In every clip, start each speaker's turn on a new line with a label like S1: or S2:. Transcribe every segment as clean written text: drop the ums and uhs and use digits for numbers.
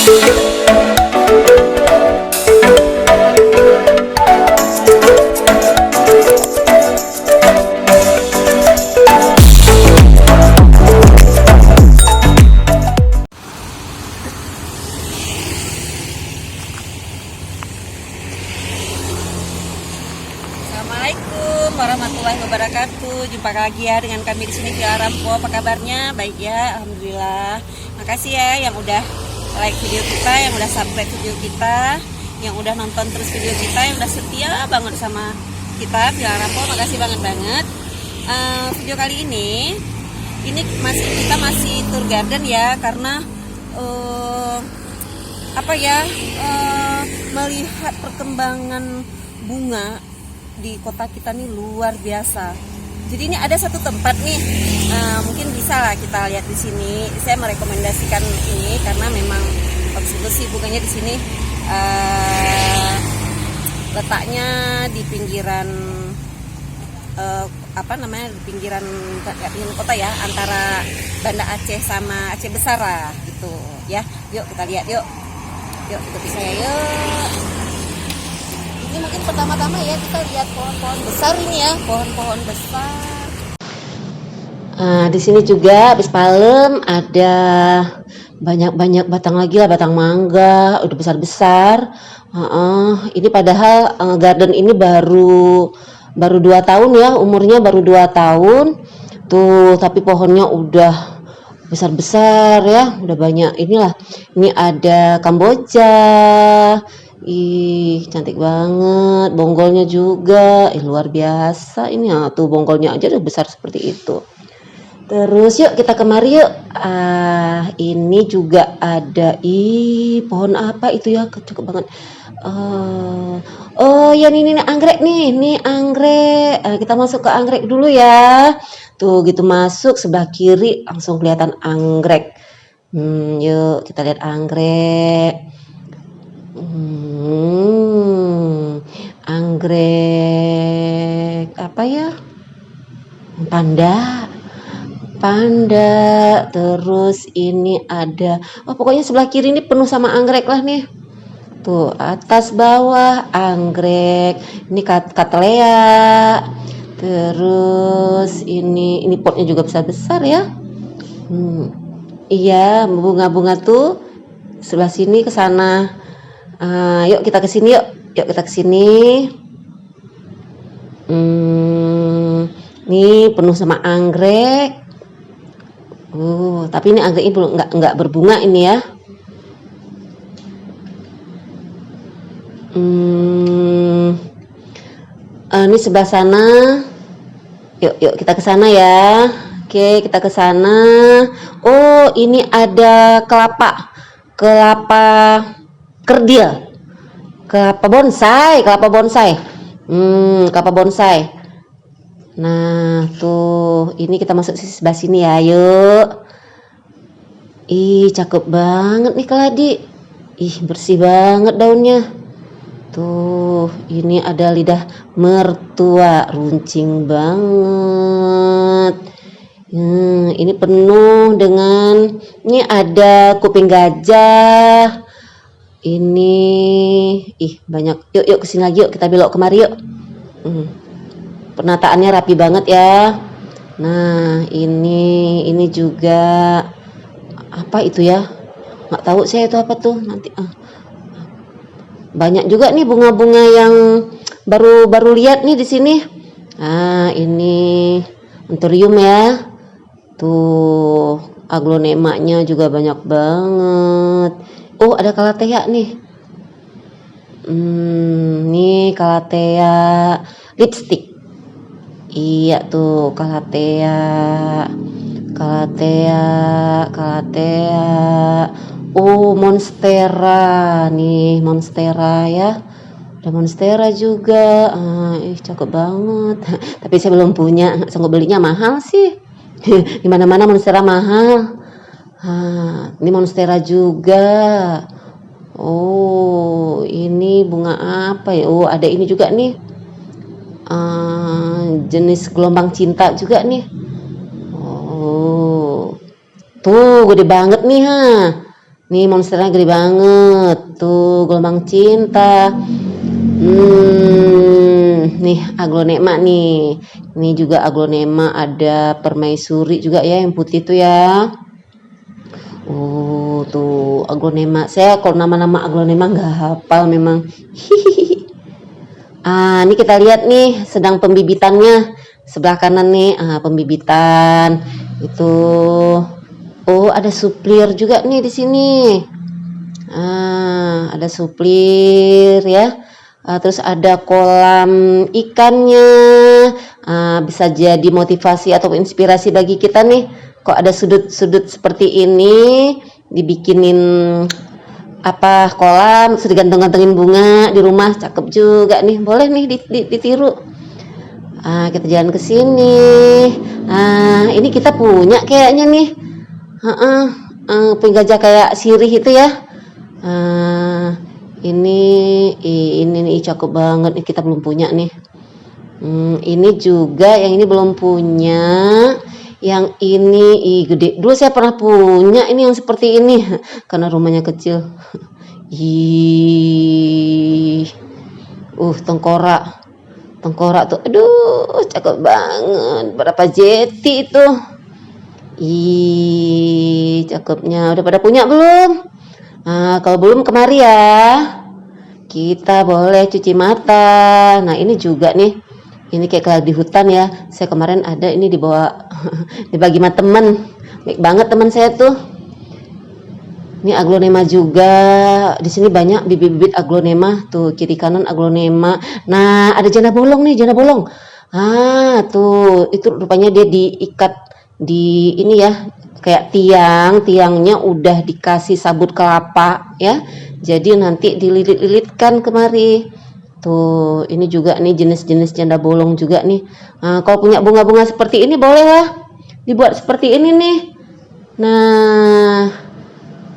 S1: Assalamualaikum warahmatullahi wabarakatuh. Jumpa lagi ya dengan kami di sini di Arampo. Apa kabarnya? Baik ya, alhamdulillah. Makasih ya yang udah like video kita, yang udah subscribe video kita, yang udah nonton terus video kita, yang udah setia banget sama kita di Arampo. Makasih banget. Video kali ini kita masih tour garden ya, karena melihat perkembangan bunga di kota kita nih luar biasa. Jadi ini ada satu tempat nih, mungkin bisa lah kita lihat di sini. Saya merekomendasikan ini karena memang bagus sih bunganya di sini. Letaknya di pinggiran di pinggiran kota ya, antara Banda Aceh sama Aceh Besar lah gitu ya. Yuk kita lihat yuk ikuti saya yuk. Ini mungkin pertama-tama ya kita lihat pohon-pohon besar ini ya, pohon-pohon besar.
S2: Di sini juga habis palem ada banyak batang lagi lah, batang mangga udah besar-besar. Ini padahal garden ini baru 2 tahun ya, umurnya baru 2 tahun. Tuh, tapi pohonnya udah besar-besar ya, udah banyak. Inilah, ini ada Kamboja. Ih, cantik banget. Bonggolnya juga, luar biasa ini ya. Tuh bonggolnya aja udah besar seperti itu. Terus yuk kita kemari yuk. Ini juga ada pohon apa itu ya? Cakep banget. Oh ya, ini anggrek nih. Nih anggrek. Kita masuk ke anggrek dulu ya. Tuh gitu masuk sebelah kiri langsung kelihatan anggrek. Yuk kita lihat anggrek. Anggrek apa ya? Panda. Terus ini ada, pokoknya sebelah kiri ini penuh sama anggrek lah nih. Tuh atas bawah anggrek. Ini Cattleya. Terus ini potnya juga besar ya. Iya, bunga-bunga tuh sebelah sini ke sana. Yuk kita ke sini yuk kita ke sini. Nih penuh sama anggrek. Tapi ini anggrek ini belum nggak berbunga ini ya. Ini sebelah sana. Yuk kita ke sana ya. Oke, kita ke sana. Oh, ini ada kelapa kerdil, kelapa bonsai. Kelapa bonsai. Nah, tuh ini kita masuk sebelah sini ya, yuk. Ih, cakep banget nih keladi. Ih, bersih banget daunnya. Tuh, ini ada lidah mertua, runcing banget. Ini penuh dengan, ini ada kuping gajah. Ini banyak. Yuk kesini lagi yuk, kita belok kemari yuk. Penataannya rapi banget ya. Nah, ini juga apa itu ya? Nggak tahu saya itu apa tuh nanti. Banyak juga nih bunga-bunga yang baru lihat nih di sini. Ini anthurium ya. Tuh, aglonemanya juga banyak banget. Oh, ada Calathea nih. Nih Calathea lipstick. Iya tuh Calathea. Oh, Monstera nih, Monstera ya. Ada Monstera juga. Cakep banget. Tapi saya belum punya, sanggup belinya mahal sih. Di mana-mana Monstera mahal. Ini Monstera juga. Oh, ini bunga apa ya? Oh, ada ini juga nih. Jenis gelombang cinta juga nih. Oh, tuh gede banget nih Nih monsternya gede banget. Tuh gelombang cinta. Nih aglonema nih. Ini juga aglonema, ada permaisuri juga ya yang putih tuh ya. Tuh aglonema. Saya kalau nama-nama aglonema nggak hafal memang. Ini kita lihat nih sedang pembibitannya. Sebelah kanan nih, pembibitan. Itu. Oh, ada suplir juga nih di sini. Ada suplir ya. Terus ada kolam ikannya. Bisa jadi motivasi atau inspirasi bagi kita nih. Kok ada sudut-sudut seperti ini, dibikinin kolam, sudah gantung-gantungin bunga di rumah, cakep juga nih. Boleh nih ditiru. Kita jalan ke sini. Ini kita punya kayaknya nih. Punya gajah kayak sirih itu ya. Ini nih cakep banget nih, kita belum punya nih. Ini juga yang ini belum punya. Yang ini gede. Dulu saya pernah punya ini yang seperti ini karena rumahnya kecil. Tengkorak tuh. Aduh, cakep banget. Berapa jeti itu? Cakepnya. Udah pada punya belum? Kalau belum kemari ya. Kita boleh cuci mata. Nah, ini juga nih. Ini kayak di hutan ya. Saya kemarin ada ini dibawa dibagi sama teman. Baik banget teman saya tuh. Ini aglonema juga. Di sini banyak bibit-bibit aglonema tuh, kiri kanan aglonema. Nah, ada janda bolong nih, janda bolong. Tuh, itu rupanya dia diikat di ini ya, kayak tiangnya udah dikasih sabut kelapa ya. Jadi nanti dililit-lilitkan kemari. Tuh, ini juga nih jenis-jenis janda bolong juga nih. Kalau punya bunga-bunga seperti ini boleh lah dibuat seperti ini nih. Nah,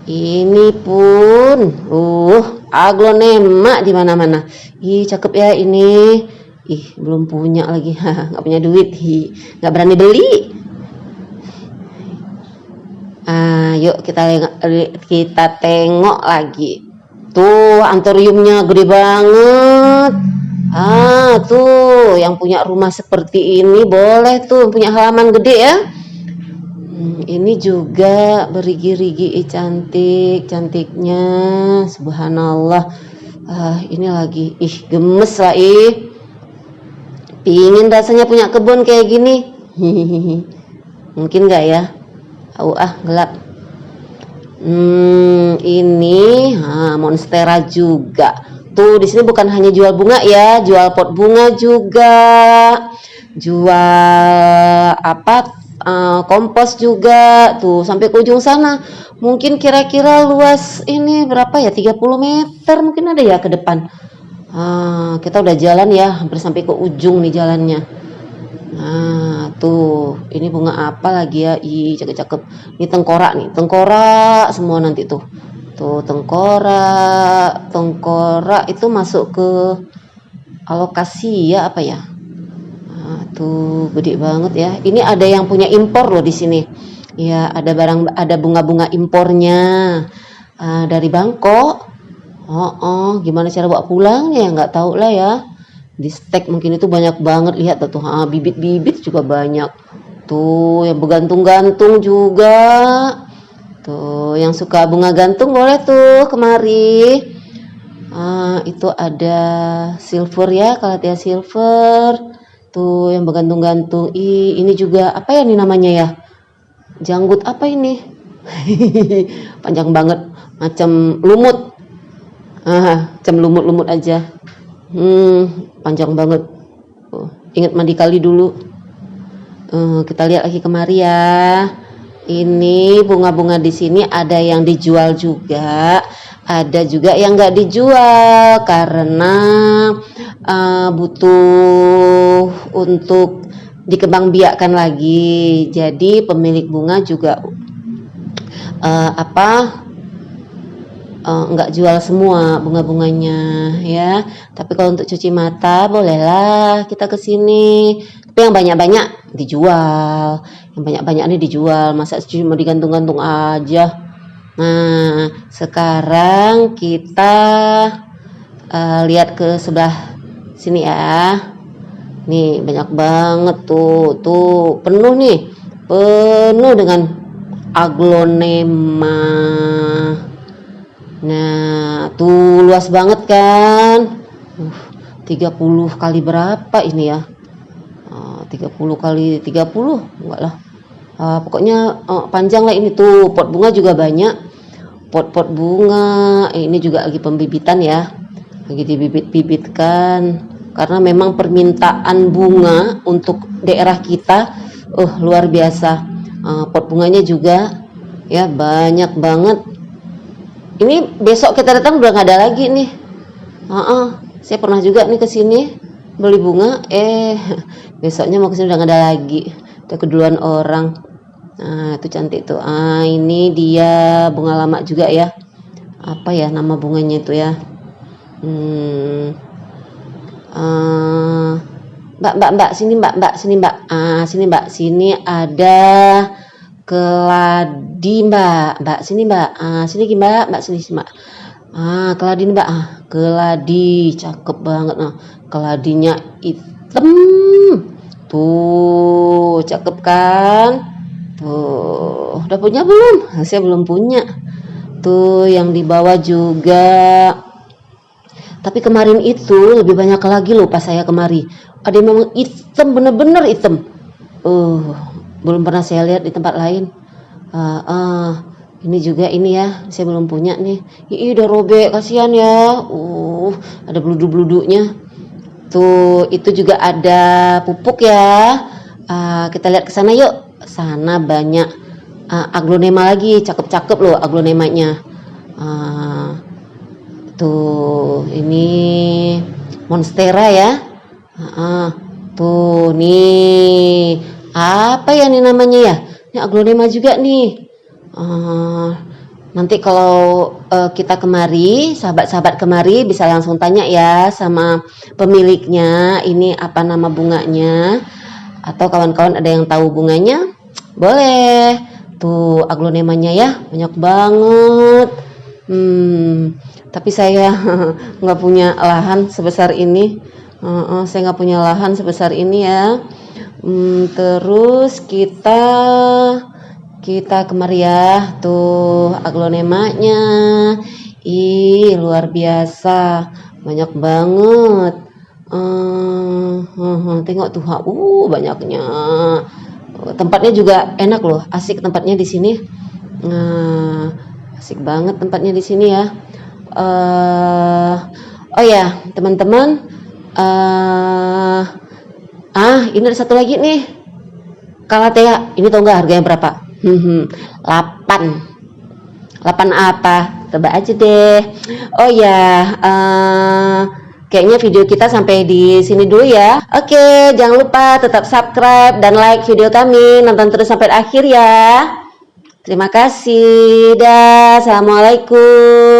S2: ini pun aglonema di mana-mana. Cakep ya ini. Belum punya lagi. Nggak punya duit. Nggak berani beli. Yuk kita tengok lagi. Tuh, antoriumnya gede banget. Tuh, yang punya rumah seperti ini boleh tuh, punya halaman gede ya. Ini juga berigi-rigi, cantiknya. Subhanallah. Ini lagi, gemes lah Pingin rasanya punya kebun kayak gini. Mungkin nggak ya? Gelap. Ini monstera juga. Tuh, di sini bukan hanya jual bunga ya, jual pot bunga juga. Jual kompos juga. Tuh, sampai ke ujung sana. Mungkin kira-kira luas ini berapa ya? 30 meter mungkin ada ya ke depan. Kita udah jalan ya, hampir sampai ke ujung nih jalannya. Tuh, ini bunga apa lagi ya? Cakep-cakep. Ini tengkorak semua nanti tuh. Tuh, tengkorak itu masuk ke alokasi ya apa ya? Tuh, gede banget ya. Ini ada yang punya impor loh di sini. Ya, ada bunga-bunga impornya dari Bangkok. Gimana cara bawa pulang ya? Nggak tahu lah ya. Di stek mungkin itu banyak banget, lihat tuh, bibit-bibit juga banyak. Tuh, yang bergantung-gantung juga. Tuh, yang suka bunga gantung boleh tuh kemari. Itu ada silver ya, Calathea silver. Tuh, yang bergantung-gantung. Ini juga apa ya nih namanya ya? Janggut apa ini? Panjang banget, macam lumut. Macam lumut-lumut aja. Panjang banget. Ingat mandi kali dulu. Kita lihat lagi kemari ya. Ini bunga-bunga di sini ada yang dijual juga, ada juga yang nggak dijual karena butuh untuk dikembangbiakkan lagi. Jadi pemilik bunga juga nggak jual semua bunga-bunganya ya. Tapi kalau untuk cuci mata bolehlah kita ke sini. Tapi yang banyak-banyak dijual. Yang banyak-banyak ini dijual. Masa cuma digantung-gantung aja. Nah, sekarang kita lihat ke sebelah sini ya. Nih banyak banget tuh penuh nih, penuh dengan aglonema. Nah, tuh luas banget kan. 30 kali berapa ini ya? 30 kali 30 enggak lah. Pokoknya panjang lah ini tuh. Pot bunga juga banyak. Pot-pot bunga. Ini juga lagi pembibitan ya. Lagi dibibit-bibitkan. Karena memang permintaan bunga untuk daerah kita luar biasa. Pot bunganya juga ya banyak banget. Ini besok kita datang udah nggak ada lagi nih. Saya pernah juga nih ke sini beli bunga, besoknya mau ke sini udah nggak ada lagi. Udah keduluan orang. Nah, itu cantik tuh. Ini dia bunga lama juga ya. Apa ya nama bunganya itu ya? Mbak, sini mbak, sini mbak. Sini mbak, sini ada keladi mbak, sini mbak. Sini mbak, sini mbak. Keladi nih mbak. Keladi, cakep banget. Nah, keladinya hitam. Tuh, cakep kan? Tuh, udah punya belum? Saya belum punya. Tuh, yang di bawah juga. Tapi kemarin itu lebih banyak lagi loh pas saya kemari. Ada yang memang hitam, bener-bener hitam. Belum pernah saya lihat di tempat lain. Ini juga ini ya, saya belum punya nih. Udah robek, kasihan ya. Ada beluduk-beluduknya. Tuh, itu juga ada pupuk ya. Kita lihat ke sana yuk. Sana banyak aglonema lagi, cakep-cakep loh aglonemanya. Tuh, ini monstera ya. Tuh, nih. Apa ya nih namanya ya? Ini aglonema juga nih. Nanti kalau kita kemari, sahabat-sahabat kemari bisa langsung tanya ya sama pemiliknya, ini apa nama bunganya, atau kawan-kawan ada yang tahu bunganya, boleh. Tuh aglonemanya ya, banyak banget. Tapi saya nggak punya lahan sebesar ini. Saya nggak punya lahan sebesar ini ya. Terus kita kemari ya. Tuh aglonemanya. Luar biasa. Banyak banget. Tengok tuh. Banyaknya. Tempatnya juga enak loh. Asik tempatnya di sini. Asik banget tempatnya di sini ya. Oh ya teman-teman, ini ada satu lagi nih, Calathea. Ini tau nggak harganya berapa? 8 apa? Coba aja deh. Oh ya, kayaknya video kita sampai di sini dulu ya. Oke, jangan lupa tetap subscribe dan like video kami. Nonton terus sampai akhir ya. Terima kasih. Dah, assalamualaikum.